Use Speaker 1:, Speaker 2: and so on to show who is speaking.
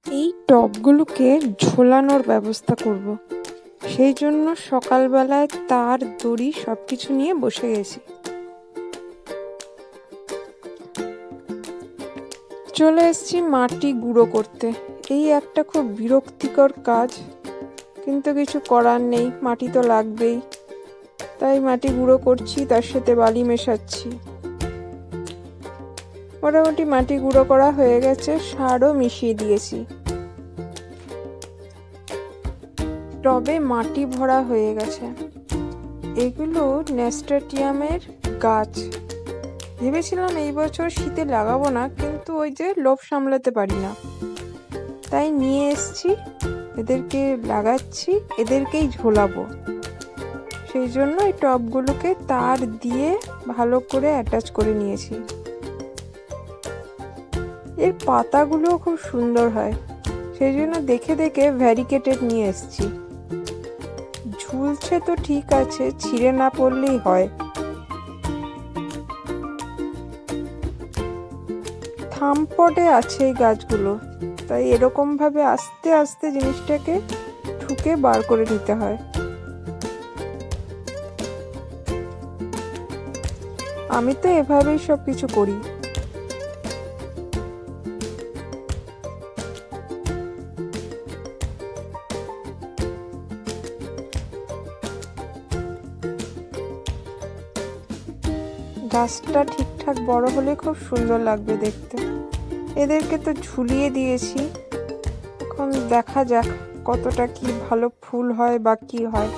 Speaker 1: এই টবগুলোকে ঝোলানোর ব্যবস্থা করব। সেই জন্য সকালবেলায় তার, দড়ি সবকিছু নিয়ে বসে গেছি। চলে এসেছি মাটি গুঁড়ো করতে। এই একটা খুব বিরক্তিকর কাজ, কিন্তু কিছু করার নেই, মাটি তো লাগবেই। তাই মাটি গুঁড়ো করছি, তার সাথে বালি মেশাচ্ছি। মোটামুটি মাটি গুঁড়ো করা হয়ে গেছে, সারও মিশিয়ে দিয়েছি। টবে মাটি ভরা হয়ে গেছে। এগুলো ন্যাস্টাটিয়ামের গাছ। ভেবেছিলাম এই বছর শীতে লাগাবো না, কিন্তু ওই যে লোভ সামলাতে পারি না, তাই নিয়ে এসছি। এদেরকে লাগাচ্ছি, এদেরকেই ঝোলাবো। সেই জন্য এই টবগুলোকে তার দিয়ে ভালো করে অ্যাটাচ করে নিয়েছি। এর পাতাগুলোও খুব সুন্দর হয়, সেই জন্য দেখে দেখে ভ্যারিকেটেড নিয়ে এসছি। ঝুলছে তো ঠিক আছে, ছিঁড়ে না পড়লেই হয়। থামপটে আছে এই গাছগুলো, তাই এরকম ভাবে আস্তে আস্তে জিনিসটাকে ঠুকে বার করে নিতে হয়। আমি তো এভাবেই সবকিছু করি। গাছটা ঠিকঠাক বড় হলে খুব সুন্দর লাগবে দেখতে। এদেরকে তো ঝুলিয়ে দিয়েছি, এখন দেখা যাক কতটা কি ভালো ফুল হয় বা কি হয়।